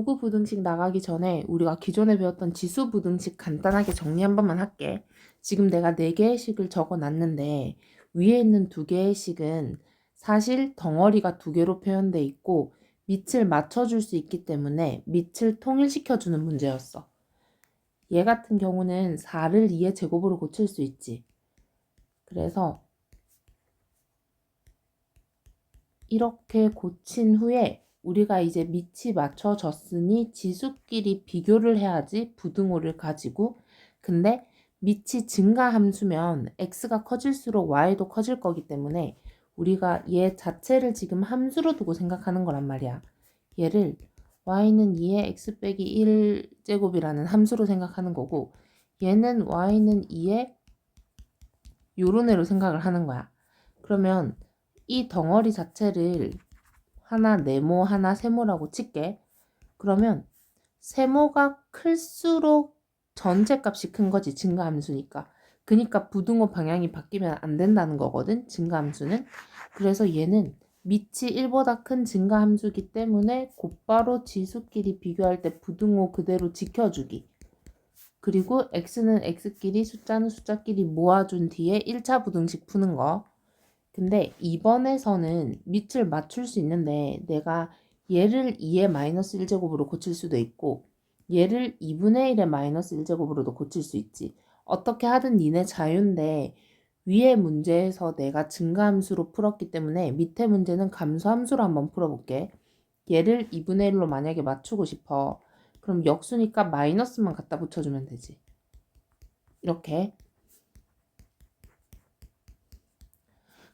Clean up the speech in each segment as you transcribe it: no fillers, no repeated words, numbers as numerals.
로그 부등식 나가기 전에 우리가 기존에 배웠던 지수 부등식 간단하게 정리 한 번만 할게. 지금 내가 4개의 식을 적어 놨는데 위에 있는 2개의 식은 사실 덩어리가 2개로 표현돼 있고 밑을 맞춰줄 수 있기 때문에 밑을 통일시켜주는 문제였어. 얘 같은 경우는 4를 2의 제곱으로 고칠 수 있지. 그래서 이렇게 고친 후에 우리가 이제 밑이 맞춰졌으니 지수끼리 비교를 해야지 부등호를 가지고. 근데 밑이 증가함수면 x가 커질수록 y도 커질 거기 때문에 우리가 얘 자체를 지금 함수로 두고 생각하는 거란 말이야. 얘를 y는 2의 x 빼기 1제곱이라는 함수로 생각하는 거고 얘는 y는 2의 요런 애로 생각을 하는 거야. 그러면 이 덩어리 자체를 하나 네모 하나 세모라고 칠게. 그러면 세모가 클수록 전체 값이 큰 거지, 증가함수니까. 그니까 부등호 방향이 바뀌면 안 된다는 거거든, 증가함수는. 그래서 얘는 밑이 1보다 큰 증가함수기 때문에 곧바로 지수끼리 비교할 때 부등호 그대로 지켜주기. 그리고 x는 x끼리 숫자는 숫자끼리 모아준 뒤에 1차 부등식 푸는 거. 근데 이번에서는 밑을 맞출 수 있는데 내가 얘를 2의 마이너스 1제곱으로 고칠 수도 있고 얘를 2분의 1의 마이너스 1제곱으로도 고칠 수 있지. 어떻게 하든 니네 자유인데 위의 문제에서 내가 증가함수로 풀었기 때문에 밑에 문제는 감소함수로 한번 풀어볼게. 얘를 2분의 1로 만약에 맞추고 싶어. 그럼 역수니까 마이너스만 갖다 붙여주면 되지. 이렇게.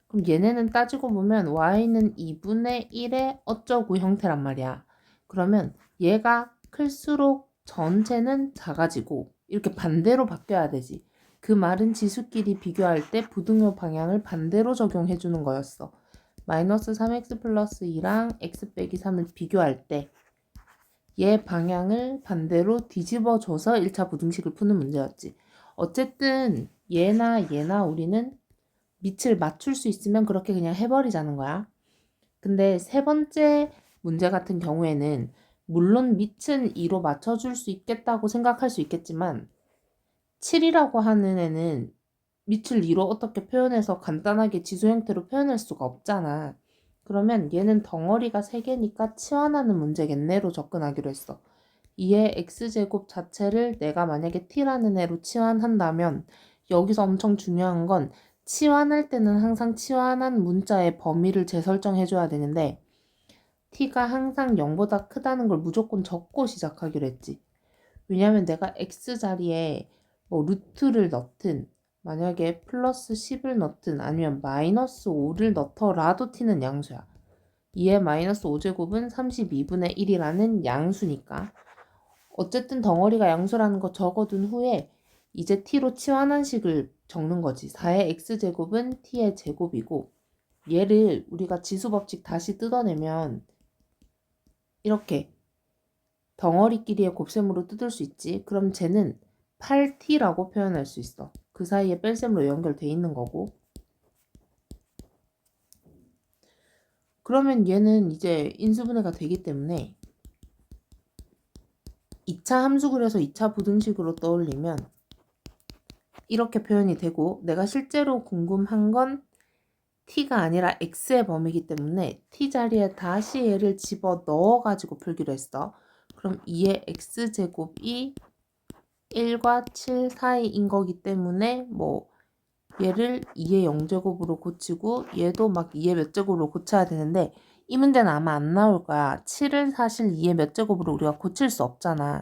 그럼 얘네는 따지고 보면 y는 2분의 1의 어쩌고 형태란 말이야. 그러면 얘가 클수록 전체는 작아지고 이렇게 반대로 바뀌어야 되지. 그 말은 지수끼리 비교할 때 부등호 방향을 반대로 적용해 주는 거였어. 마이너스 3x 플러스 2랑 x 빼기 3을 비교할 때 얘 방향을 반대로 뒤집어줘서 1차 부등식을 푸는 문제였지. 어쨌든 얘나 우리는 밑을 맞출 수 있으면 그렇게 그냥 해버리자는 거야. 근데 세 번째 문제 같은 경우에는 물론 밑은 2로 맞춰줄 수 있겠다고 생각할 수 있겠지만 7이라고 하는 애는 밑을 2로 어떻게 표현해서 간단하게 지수 형태로 표현할 수가 없잖아. 그러면 얘는 덩어리가 3개니까 치환하는 문제겠네로 접근하기로 했어. 2의 x제곱 자체를 내가 만약에 t라는 애로 치환한다면 여기서 엄청 중요한 건 치환할 때는 항상 치환한 문자의 범위를 재설정해줘야 되는데 t가 항상 0보다 크다는 걸 무조건 적고 시작하기로 했지. 왜냐면 내가 x 자리에 뭐 루트를 넣든 만약에 플러스 10을 넣든 아니면 마이너스 5를 넣더라도 t는 양수야. 2의 마이너스 5제곱은 32분의 1이라는 양수니까. 어쨌든 덩어리가 양수라는 거 적어둔 후에 이제 t로 치환한 식을 적는 거지. 4의 x제곱은 t의 제곱이고 얘를 우리가 지수법칙 다시 뜯어내면 이렇게 덩어리끼리의 곱셈으로 뜯을 수 있지. 그럼 쟤는 8t라고 표현할 수 있어. 그 사이에 뺄셈으로 연결돼 있는 거고. 그러면 얘는 이제 인수분해가 되기 때문에 2차 함수 그려서 2차 부등식으로 떠올리면 이렇게 표현이 되고 내가 실제로 궁금한 건 t가 아니라 x의 범위이기 때문에 t 자리에 다시 얘를 집어 넣어가지고 풀기로 했어. 그럼 2의 x제곱이 1과 7 사이인 거기 때문에 뭐 얘를 2의 0제곱으로 고치고 얘도 막 2의 몇 제곱으로 고쳐야 되는데 이 문제는 아마 안 나올 거야. 7을 사실 2의 몇 제곱으로 우리가 고칠 수 없잖아.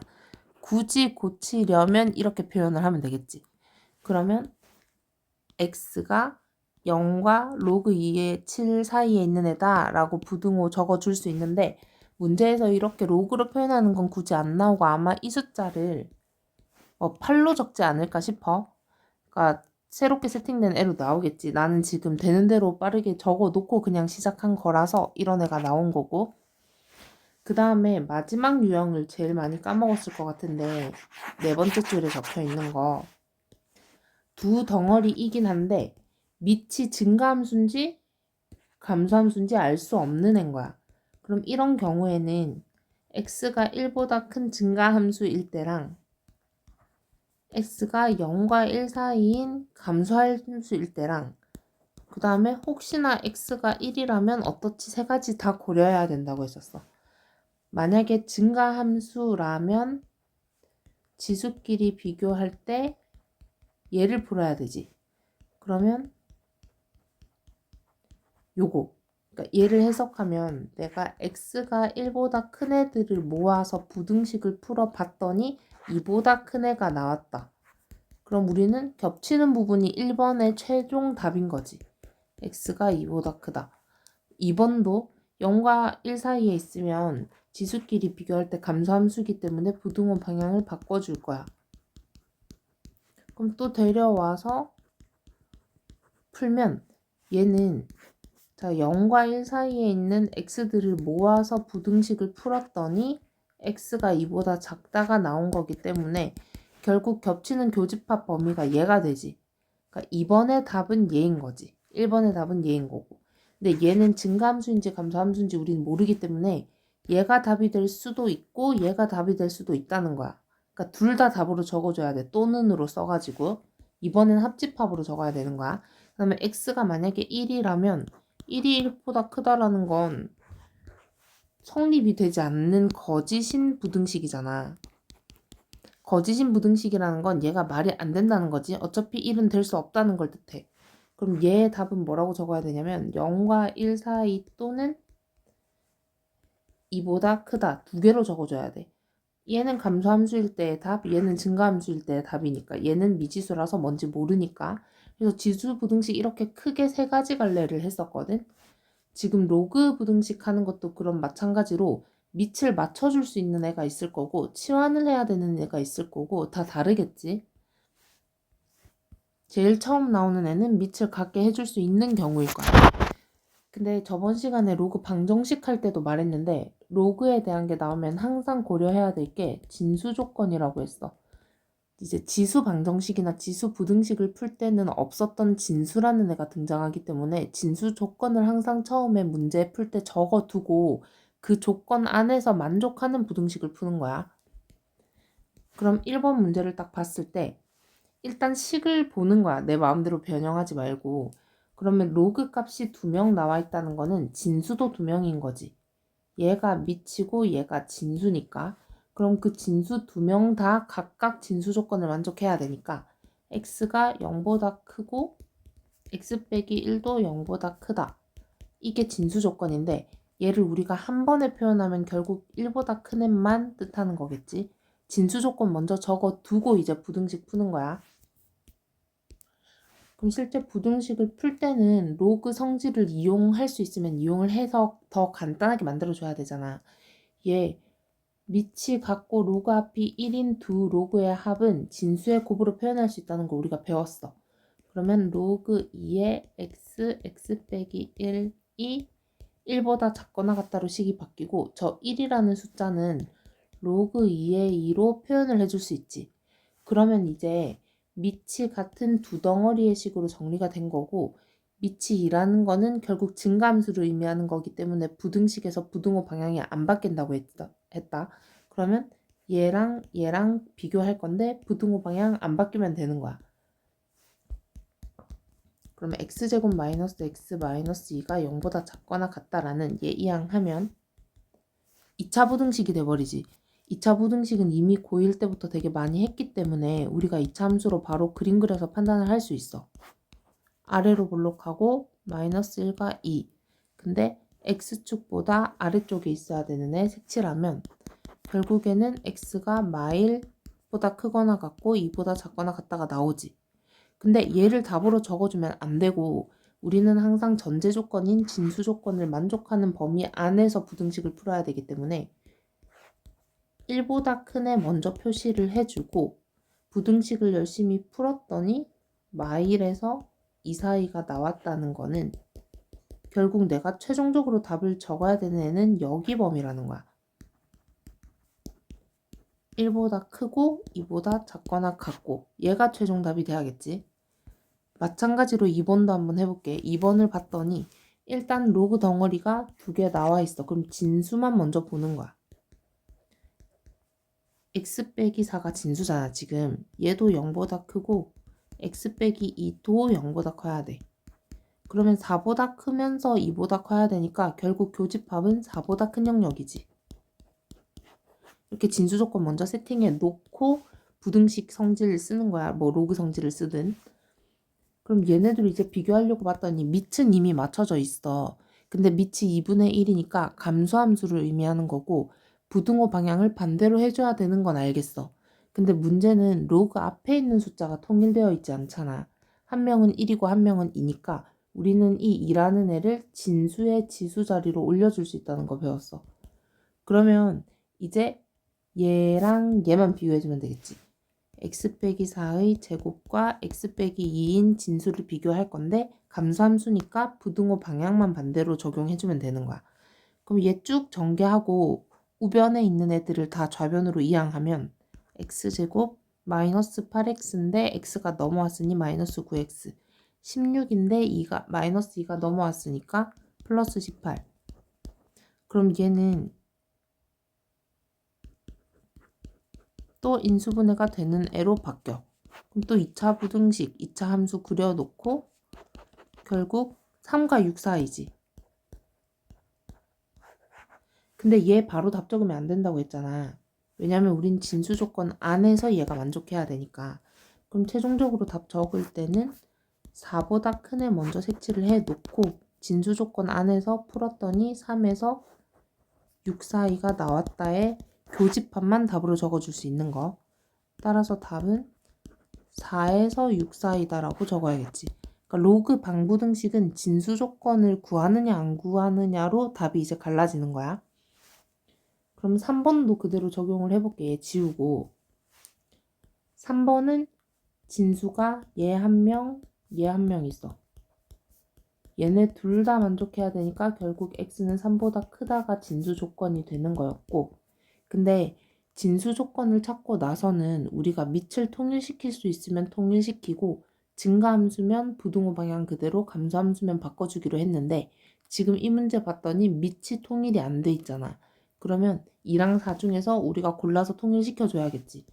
굳이 고치려면 이렇게 표현을 하면 되겠지. 그러면 x가 0과 로그 2의 7 사이에 있는 애다 라고 부등호 적어줄 수 있는데 문제에서 이렇게 로그로 표현하는 건 굳이 안 나오고 아마 이 숫자를 8로 적지 않을까 싶어. 그러니까 새롭게 세팅된 애로 나오겠지. 나는 지금 되는 대로 빠르게 적어 놓고 그냥 시작한 거라서 이런 애가 나온 거고. 그 다음에 마지막 유형을 제일 많이 까먹었을 것 같은데 4번째 줄에 적혀 있는 거. 두 덩어리이긴 한데 밑이 증가함수인지 감소함수인지 알 수 없는 애인 거야. 그럼 이런 경우에는 x가 1보다 큰 증가함수일 때랑 x가 0과 1 사이인 감소함수일 때랑 그 다음에 혹시나 x가 1이라면 어떻지 세 가지 다 고려해야 된다고 했었어. 만약에 증가함수라면 지수끼리 비교할 때 얘를 풀어야 되지. 그러면 요거. 그러니까 얘를 해석하면 내가 x가 1보다 큰 애들을 모아서 부등식을 풀어봤더니 2보다 큰 애가 나왔다. 그럼 우리는 겹치는 부분이 1번의 최종 답인 거지. x가 2보다 크다. 2번도 0과 1 사이에 있으면 지수끼리 비교할 때 감소함수기 때문에 부등호 방향을 바꿔줄 거야. 그럼 또 데려와서 풀면 얘는 자 0과 1 사이에 있는 x들을 모아서 부등식을 풀었더니 x가 2보다 작다가 나온 거기 때문에 결국 겹치는 교집합 범위가 얘가 되지. 그러니까 2번의 답은 얘인 거지. 1번의 답은 얘인 거고. 근데 얘는 증가함수인지 감소함수인지 우리는 모르기 때문에 얘가 답이 될 수도 있고 얘가 답이 될 수도 있다는 거야. 그러니까 둘 다 답으로 적어줘야 돼. 또는으로 써가지고. 이번엔 합집합으로 적어야 되는 거야. 그 다음에 x가 만약에 1이라면 1이 1보다 크다라는 건 성립이 되지 않는 거짓인 부등식이잖아. 거짓인 부등식이라는 건 얘가 말이 안 된다는 거지. 어차피 1은 될 수 없다는 걸 뜻해. 그럼 얘의 답은 뭐라고 적어야 되냐면 0과 1 사이 또는 2보다 크다. 두 개로 적어줘야 돼. 얘는 감소함수일 때의 답, 얘는 증가함수일 때의 답이니까. 얘는 미지수라서 뭔지 모르니까. 그래서 지수 부등식 이렇게 크게 세 가지 갈래를 했었거든. 지금 로그 부등식 하는 것도 그런 마찬가지로 밑을 맞춰줄 수 있는 애가 있을 거고 치환을 해야 되는 애가 있을 거고 다 다르겠지. 제일 처음 나오는 애는 밑을 같게 해줄 수 있는 경우일 거야. 근데 저번 시간에 로그 방정식 할 때도 말했는데 로그에 대한 게 나오면 항상 고려해야 될 게 진수 조건이라고 했어. 이제 지수 방정식이나 지수 부등식을 풀 때는 없었던 진수라는 애가 등장하기 때문에 진수 조건을 항상 처음에 문제 풀 때 적어두고 그 조건 안에서 만족하는 부등식을 푸는 거야. 그럼 1번 문제를 딱 봤을 때 일단 식을 보는 거야. 내 마음대로 변형하지 말고. 그러면 로그 값이 2명 나와 있다는 거는 진수도 2명인 거지. 얘가 미치고 얘가 진수니까. 그럼 그 진수 2명 다 각각 진수 조건을 만족해야 되니까 x가 0보다 크고 x 빼기 1도 0보다 크다. 이게 진수 조건인데 얘를 우리가 한 번에 표현하면 결국 1보다 큰 애만 뜻하는 거겠지. 진수 조건 먼저 적어두고 이제 부등식 푸는 거야. 그럼 실제 부등식을 풀 때는 로그 성질을 이용할 수 있으면 이용을 해서 더 간단하게 만들어줘야 되잖아. 얘 밑이 같고 로그 앞이 1인 두 로그의 합은 진수의 곱으로 표현할 수 있다는 걸 우리가 배웠어. 그러면 로그 2의 x 빼기 1이 1보다 작거나 같다로 식이 바뀌고 저 1이라는 숫자는 로그 2의 2로 표현을 해줄 수 있지. 그러면 이제 밑이 같은 두 덩어리의 식으로 정리가 된 거고 밑이 2라는 거는 결국 증가함수를 의미하는 거기 때문에 부등식에서 부등호 방향이 안 바뀐다고 했다. 그러면 얘랑 비교할 건데 부등호 방향 안 바뀌면 되는 거야. 그러면 x제곱 마이너스 x 마이너스 2가 0보다 작거나 같다라는 얘 이항하면 2차 부등식이 돼버리지. 2차 부등식은 이미 고1 때부터 되게 많이 했기 때문에 우리가 2차 함수로 바로 그림 그려서 판단을 할 수 있어. 아래로 볼록하고 마이너스 1과 2. 근데 x축보다 아래쪽에 있어야 되는 애 색칠하면 결국에는 x가 마일보다 크거나 같고 2보다 작거나 같다가 나오지. 근데 얘를 답으로 적어주면 안 되고 우리는 항상 전제 조건인 진수 조건을 만족하는 범위 안에서 부등식을 풀어야 되기 때문에 1보다 큰 애 먼저 표시를 해주고 부등식을 열심히 풀었더니 마일에서 이 사이가 나왔다는 거는 결국 내가 최종적으로 답을 적어야 되는 애는 여기 범위라는 거야. 1보다 크고 2보다 작거나 같고 얘가 최종 답이 돼야겠지. 마찬가지로 2번도 한번 해볼게. 2번을 봤더니 일단 로그 덩어리가 두 개 나와 있어. 그럼 진수만 먼저 보는 거야. x 빼기 4가 진수잖아 지금. 얘도 0보다 크고 x 빼기 2도 0보다 커야 돼. 그러면 4보다 크면서 2보다 커야 되니까 결국 교집합은 4보다 큰 영역이지. 이렇게 진수 조건 먼저 세팅해 놓고 부등식 성질을 쓰는 거야. 뭐 로그 성질을 쓰든. 그럼 얘네들 이제 비교하려고 봤더니 밑은 이미 맞춰져 있어. 근데 밑이 2분의 1이니까 감소함수를 의미하는 거고 부등호 방향을 반대로 해줘야 되는 건 알겠어. 근데 문제는 로그 앞에 있는 숫자가 통일되어 있지 않잖아. 한 명은 1이고 한 명은 2니까 우리는 이 2라는 애를 진수의 지수 자리로 올려줄 수 있다는 거 배웠어. 그러면 이제 얘랑 얘만 비교해주면 되겠지. x 빼기 4의 제곱과 x 빼기 2인 진수를 비교할 건데 감소함수니까 부등호 방향만 반대로 적용해주면 되는 거야. 그럼 얘 쭉 전개하고 우변에 있는 애들을 다 좌변으로 이항하면 x제곱 마이너스 8x인데 x가 넘어왔으니 마이너스 9x 16인데 2가 마이너스 2가 넘어왔으니까 플러스 18. 그럼 얘는 또 인수분해가 되는 애로 바뀌어. 그럼 또 2차 부등식, 2차 함수 그려놓고 결국 3과 6 사이지. 근데 얘 바로 답 적으면 안 된다고 했잖아. 왜냐면 우린 진수 조건 안에서 얘가 만족해야 되니까. 그럼 최종적으로 답 적을 때는 4보다 큰 애 먼저 색칠을 해놓고 진수 조건 안에서 풀었더니 3에서 6 사이가 나왔다에 교집합만 답으로 적어줄 수 있는 거. 따라서 답은 4에서 6 사이다라고 적어야겠지. 그러니까 로그 방부등식은 진수 조건을 구하느냐 안 구하느냐로 답이 이제 갈라지는 거야. 그럼 3번도 그대로 적용을 해볼게. 얘 지우고 3번은 진수가 얘 한 명, 얘 한 명 있어. 얘네 둘 다 만족해야 되니까 결국 x는 3보다 크다가 진수 조건이 되는 거였고, 근데 진수 조건을 찾고 나서는 우리가 밑을 통일시킬 수 있으면 통일시키고 증가함수면 부등호 방향 그대로 감소함수면 바꿔주기로 했는데 지금 이 문제 봤더니 밑이 통일이 안 돼 있잖아. 그러면 2랑 4 중에서 우리가 골라서 통일시켜줘야겠지.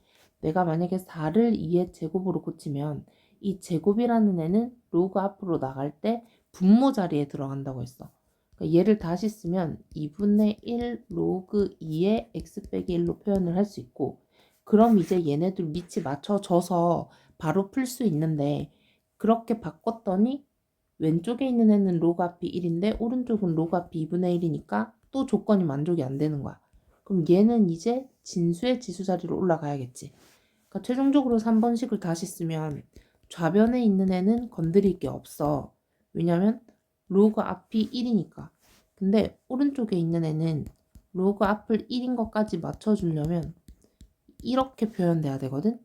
내가 만약에 4를 2의 제곱으로 고치면 이 제곱이라는 애는 로그 앞으로 나갈 때 분모 자리에 들어간다고 했어. 그러니까 얘를 다시 쓰면 2분의 1 로그 2의 x 빼기 1로 표현을 할 수 있고, 그럼 이제 얘네들 밑이 맞춰져서 바로 풀 수 있는데 그렇게 바꿨더니 왼쪽에 있는 애는 로그 앞이 1인데 오른쪽은 로그 앞이 2분의 1이니까 또 조건이 만족이 안 되는 거야. 그럼 얘는 이제 진수의 지수 자리로 올라가야겠지. 그러니까 최종적으로 3번식을 다시 쓰면 좌변에 있는 애는 건드릴 게 없어. 왜냐면 로그 앞이 1이니까. 근데 오른쪽에 있는 애는 로그 앞을 1인 것까지 맞춰주려면 이렇게 표현돼야 되거든.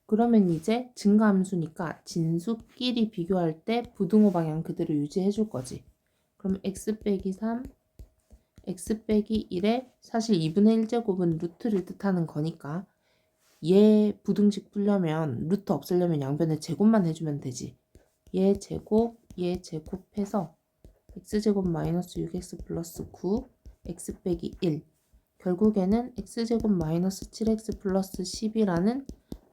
그러면 이제 증가함수니까 진수끼리 비교할 때 부등호 방향 그대로 유지해 줄 거지. 그럼 x 빼기 3, x 빼기 1에 사실 2분의 1제곱은 루트를 뜻하는 거니까 얘 부등식 풀려면 루트 없애려면 양변에 제곱만 해주면 되지. 얘 제곱해서 x제곱 마이너스 6x 플러스 9 x 빼기 1 결국에는 x제곱 마이너스 7x 플러스 10이라는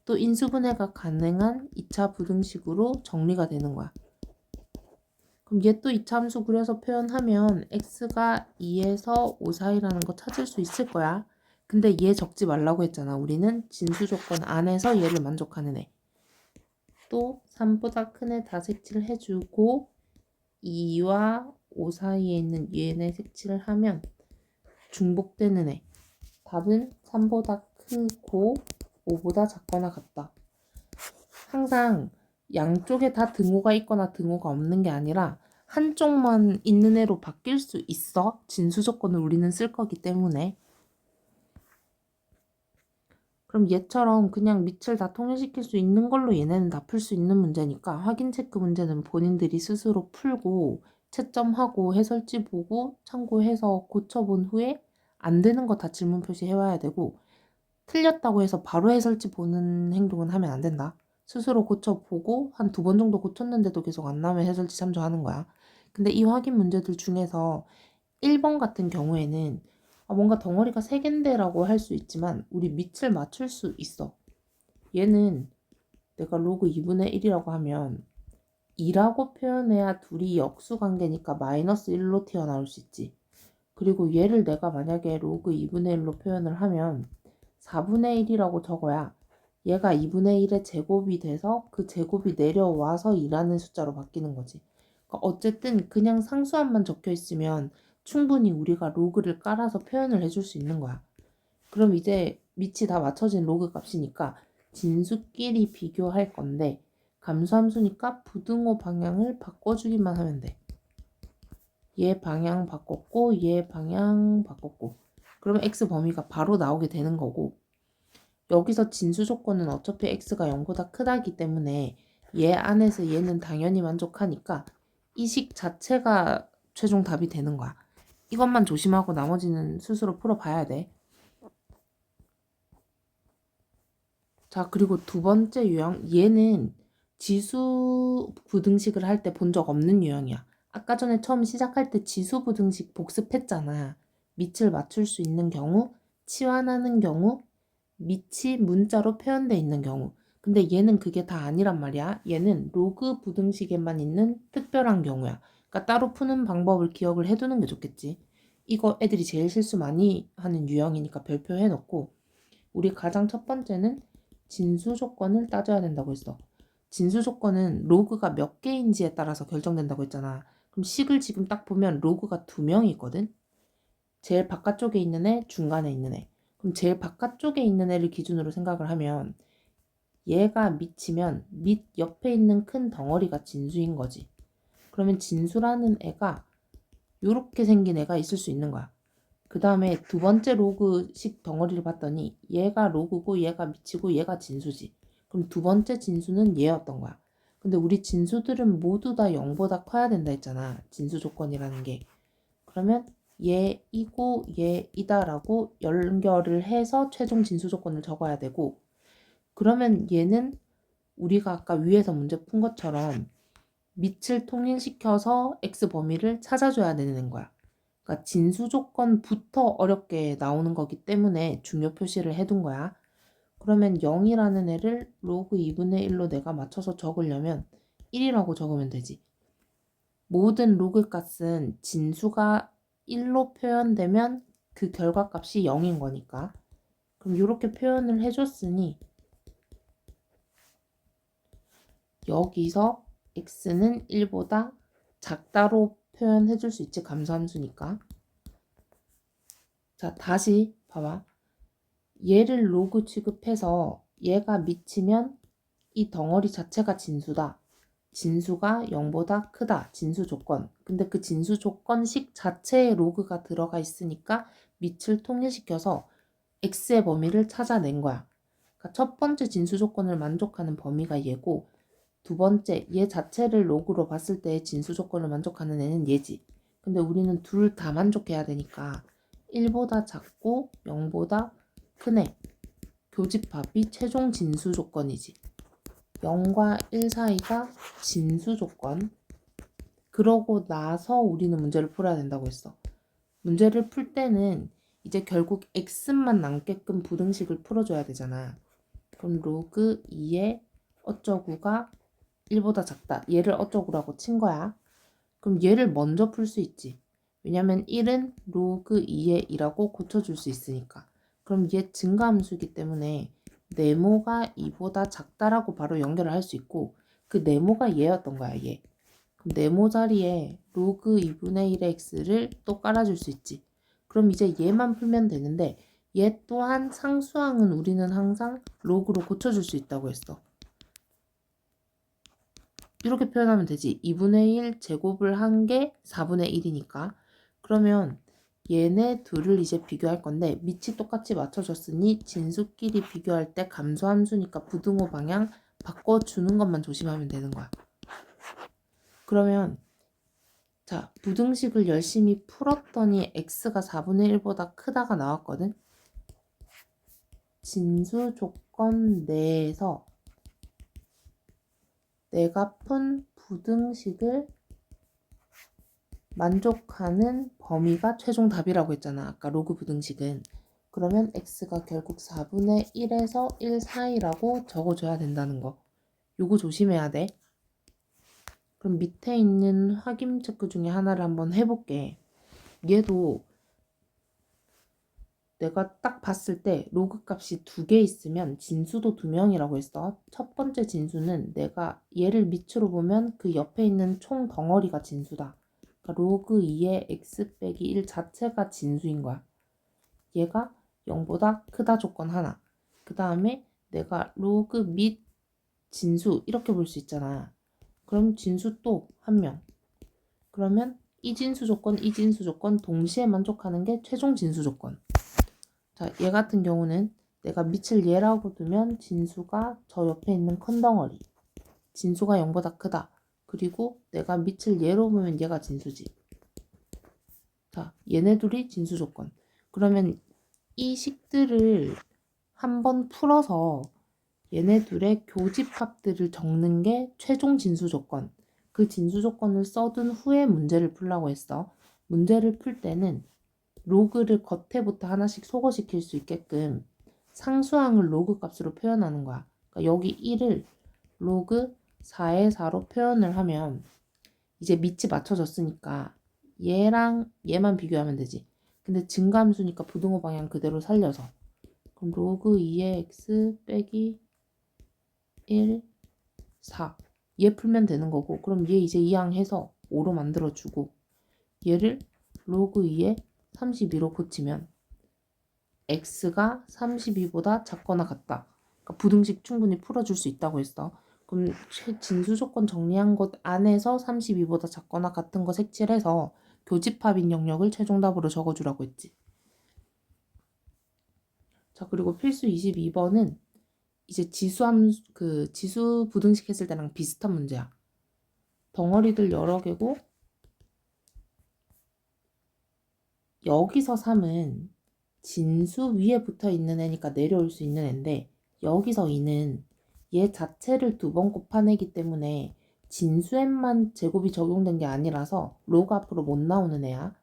또 인수분해가 가능한 2차 부등식으로 정리가 되는 거야. 그럼 얘 또 2차 함수 그려서 표현하면 x가 2에서 5 사이라는 거 찾을 수 있을 거야. 근데 얘 적지 말라고 했잖아. 우리는 진수 조건 안에서 얘를 만족하는 애. 또 3보다 큰 애 다 색칠을 해주고 2와 5 사이에 있는 얘네 색칠을 하면 중복되는 애. 답은 3보다 크고 5보다 작거나 같다. 항상 양쪽에 다 등호가 있거나 등호가 없는 게 아니라 한쪽만 있는 애로 바뀔 수 있어. 진수 조건을 우리는 쓸 거기 때문에. 그럼 얘처럼 그냥 밑을 다 통일시킬 수 있는 걸로 얘네는 다 풀 수 있는 문제니까 확인 체크 문제는 본인들이 스스로 풀고 채점하고 해설지 보고 참고해서 고쳐본 후에 안 되는 거 다 질문 표시해와야 되고 틀렸다고 해서 바로 해설지 보는 행동은 하면 안 된다. 스스로 고쳐보고 한 2번 정도 고쳤는데도 계속 안 나오면 해설지 참조하는 거야. 근데 이 확인 문제들 중에서 1번 같은 경우에는 뭔가 덩어리가 3개인데라고 할 수 있지만 우리 밑을 맞출 수 있어. 얘는 내가 로그 2분의 1이라고 하면 2라고 표현해야 둘이 역수관계니까 마이너스 1로 튀어나올 수 있지. 그리고 얘를 내가 만약에 로그 2분의 1로 표현을 하면 4분의 1이라고 적어야 얘가 2분의 1의 제곱이 돼서 그 제곱이 내려와서 2라는 숫자로 바뀌는 거지. 그러니까 어쨌든 그냥 상수함만 적혀 있으면 충분히 우리가 로그를 깔아서 표현을 해줄 수 있는 거야. 그럼 이제 밑이 다 맞춰진 로그 값이니까 진수끼리 비교할 건데 감수함수니까 부등호 방향을 바꿔주기만 하면 돼. 얘 방향 바꿨고 얘 방향 바꿨고 그러면 x 범위가 바로 나오게 되는 거고 여기서 진수 조건은 어차피 x가 0보다 크다기 때문에 얘 안에서 얘는 당연히 만족하니까 이 식 자체가 최종 답이 되는 거야. 이것만 조심하고 나머지는 스스로 풀어봐야 돼. 자, 그리고 두 번째 유형, 얘는 지수 부등식을 할 때 본 적 없는 유형이야. 아까 전에 처음 시작할 때 지수 부등식 복습했잖아. 밑을 맞출 수 있는 경우, 치환하는 경우, 밑이 문자로 표현되어 있는 경우. 근데 얘는 그게 다 아니란 말이야. 얘는 로그 부등식에만 있는 특별한 경우야. 그러니까 따로 푸는 방법을 기억을 해두는 게 좋겠지. 이거 애들이 제일 실수 많이 하는 유형이니까 별표 해놓고 우리 가장 첫 번째는 진수 조건을 따져야 된다고 했어. 진수 조건은 로그가 몇 개인지에 따라서 결정된다고 했잖아. 그럼 식을 지금 딱 보면 로그가 2명이 있거든. 제일 바깥쪽에 있는 애, 중간에 있는 애. 그럼 제일 바깥쪽에 있는 애를 기준으로 생각을 하면 얘가 밑이면 밑 옆에 있는 큰 덩어리가 진수인 거지. 그러면 진수라는 애가 이렇게 생긴 애가 있을 수 있는 거야. 그 다음에 두 번째 로그식 덩어리를 봤더니 얘가 로그고 얘가 밑이고 얘가 진수지. 그럼 두 번째 진수는 얘였던 거야. 근데 우리 진수들은 모두 다 0보다 커야 된다 했잖아. 진수 조건이라는 게. 그러면 얘이고 얘이다라고 연결을 해서 최종 진수 조건을 적어야 되고 그러면 얘는 우리가 아까 위에서 문제 푼 것처럼 밑을 통일시켜서 x 범위를 찾아줘야 되는 거야. 그러니까 진수 조건부터 어렵게 나오는 거기 때문에 중요 표시를 해둔 거야. 그러면 0이라는 애를 로그 2분의 1로 내가 맞춰서 적으려면 1이라고 적으면 되지. 모든 로그 값은 진수가 1로 표현되면 그 결과값이 0인 거니까. 그럼 이렇게 표현을 해줬으니 여기서 x는 1보다 작다로 표현해 줄 수 있지. 감소함수니까. 자, 다시 봐봐. 얘를 로그 취급해서 얘가 미치면 이 덩어리 자체가 진수다. 진수가 0보다 크다. 진수 조건. 근데 그 진수 조건식 자체에 로그가 들어가 있으니까 밑을 통일시켜서 x의 범위를 찾아낸 거야. 그러니까 첫 번째 진수 조건을 만족하는 범위가 얘고 두 번째 얘 자체를 로그로 봤을 때 진수 조건을 만족하는 애는 얘지. 근데 우리는 둘 다 만족해야 되니까 1보다 작고 0보다 큰 애. 교집합이 최종 진수 조건이지. 0과 1 사이가 진수 조건. 그러고 나서 우리는 문제를 풀어야 된다고 했어. 문제를 풀 때는 이제 결국 x만 남게끔 부등식을 풀어줘야 되잖아. 그럼 로그 2의 어쩌구가 1보다 작다. 얘를 어쩌구라고 친 거야. 그럼 얘를 먼저 풀 수 있지. 왜냐면 1은 로그 2의 2라고 고쳐줄 수 있으니까. 그럼 얘 증가함수이기 때문에 네모가 2보다 작다라고 바로 연결을 할 수 있고 그 네모가 얘였던 거야, 얘. 그럼 네모 자리에 로그 2분의 1의 x를 또 깔아줄 수 있지. 그럼 이제 얘만 풀면 되는데 얘 또한 상수항은 우리는 항상 로그로 고쳐줄 수 있다고 했어. 이렇게 표현하면 되지. 2분의 1 제곱을 한 게 4분의 1이니까. 그러면 얘네 둘을 이제 비교할 건데 밑이 똑같이 맞춰졌으니 진수끼리 비교할 때 감소함수니까 부등호 방향 바꿔주는 것만 조심하면 되는 거야. 그러면 자, 부등식을 열심히 풀었더니 x가 4분의 1보다 크다가 나왔거든. 진수 조건 내에서 내가 푼 부등식을 만족하는 범위가 최종 답이라고 했잖아. 아까 로그 부등식은. 그러면 x가 결국 4분의 1에서 1 사이라고 적어줘야 된다는 거. 요거 조심해야 돼. 그럼 밑에 있는 확인 체크 중에 하나를 한번 해볼게. 얘도 내가 딱 봤을 때 로그 값이 2개 있으면 진수도 2명이라고 했어. 첫 번째 진수는 내가 얘를 밑으로 보면 그 옆에 있는 총 덩어리가 진수다. 그러니까 로그 2의 x 빼기 1 자체가 진수인 거야. 얘가 0보다 크다 조건 하나. 그 다음에 내가 로그 및 진수 이렇게 볼 수 있잖아. 그럼 진수 또 1명. 그러면 이 진수 조건, 이 진수 조건 동시에 만족하는 게 최종 진수 조건. 자, 얘 같은 경우는 내가 밑을 얘라고 두면 진수가 저 옆에 있는 큰 덩어리. 진수가 0보다 크다. 그리고 내가 밑을 얘로 보면 얘가 진수지. 자, 얘네 둘이 진수 조건. 그러면 이 식들을 한번 풀어서 얘네 둘의 교집합들을 적는 게 최종 진수 조건. 그 진수 조건을 써둔 후에 문제를 풀라고 했어. 문제를 풀 때는 로그를 겉에부터 하나씩 소거시킬 수 있게끔 상수항을 로그 값으로 표현하는 거야. 그러니까 여기 1을 로그 4의 4로 표현을 하면 이제 밑이 맞춰졌으니까 얘랑 얘만 비교하면 되지. 근데 증가함수니까 부등호 방향 그대로 살려서 그럼 로그 2의 x 빼기 1, 4 얘 풀면 되는 거고 그럼 얘 이제 이항해서 5로 만들어주고 얘를 로그 2의 32로 고치면 x가 32보다 작거나 같다. 그러니까 부등식 충분히 풀어줄 수 있다고 했어. 그럼 진수 조건 정리한 것 안에서 32보다 작거나 같은 거 색칠해서 교집합인 영역을 최종답으로 적어주라고 했지. 자, 그리고 필수 22번은 이제 지수 부등식 했을 때랑 비슷한 문제야. 덩어리들 여러 개고 여기서 3은 진수 위에 붙어 있는 애니까 내려올 수 있는 애인데 여기서 2는 얘 자체를 2번 곱하내기 때문에 진수에만 제곱이 적용된 게 아니라서 로그 앞으로 못 나오는 애야.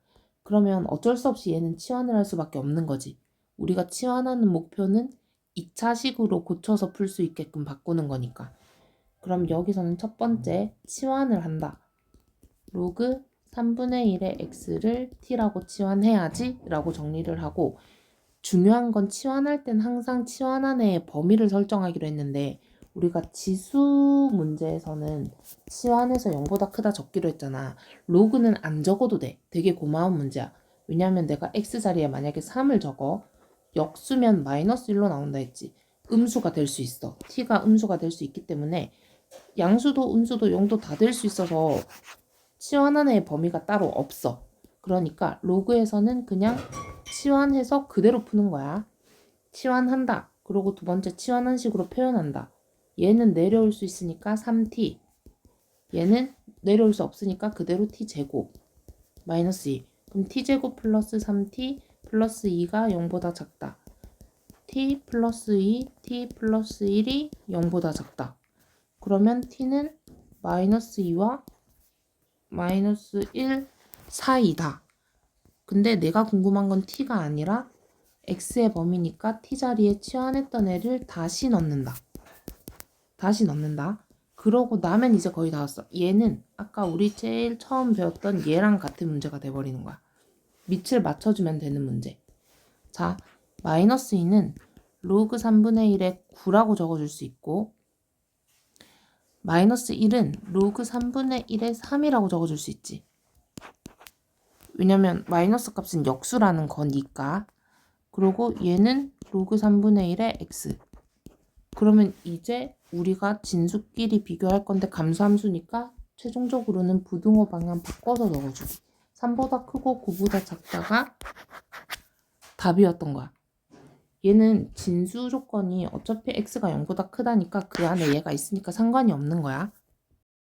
그러면 어쩔 수 없이 얘는 치환을 할 수밖에 없는 거지. 우리가 치환하는 목표는 2차식으로 고쳐서 풀 수 있게끔 바꾸는 거니까. 그럼 여기서는 첫 번째 치환을 한다. 로그 3분의 1의 x를 t라고 치환해야지 라고 정리를 하고 중요한 건 치환할 땐 항상 치환한 애의 범위를 설정하기로 했는데 우리가 지수 문제에서는 치환해서 0보다 크다 적기로 했잖아. 로그는 안 적어도 돼. 되게 고마운 문제야. 왜냐면 내가 x자리에 만약에 3을 적어 역수면 마이너스 1로 나온다 했지. 음수가 될 수 있어. t가 음수가 될 수 있기 때문에 양수도 음수도 0도 다 될 수 있어서 치환한 애의 범위가 따로 없어. 그러니까 로그에서는 그냥 치환해서 그대로 푸는 거야. 치환한다. 그리고 두 번째 치환한 식으로 표현한다. 얘는 내려올 수 있으니까 3t. 얘는 내려올 수 없으니까 그대로 t제곱. 마이너스 2. 그럼 t제곱 플러스 3t 플러스 2가 0보다 작다. t 플러스 2, t 플러스 1이 0보다 작다. 그러면 t는 마이너스 2와 마이너스 1 사이다. 근데 내가 궁금한 건 t가 아니라 x의 범위니까 t 자리에 치환했던 애를 다시 넣는다. 다시 넣는다. 그러고 나면 이제 거의 다 왔어. 얘는 아까 우리 제일 처음 배웠던 얘랑 같은 문제가 돼버리는 거야. 밑을 맞춰주면 되는 문제. 자, 마이너스 2는 로그 3분의 1에 9라고 적어줄 수 있고 마이너스 1은 로그 3분의 1에 3이라고 적어줄 수 있지. 왜냐면 마이너스 값은 역수라는 거니까. 그리고 얘는 로그 3분의 1의 x. 그러면 이제 우리가 진수끼리 비교할 건데 감수함수니까 최종적으로는 부등호 방향 바꿔서 넣어주기. 3보다 크고 9보다 작다가 답이었던 거야. 얘는 진수 조건이 어차피 x가 0보다 크다니까 그 안에 얘가 있으니까 상관이 없는 거야.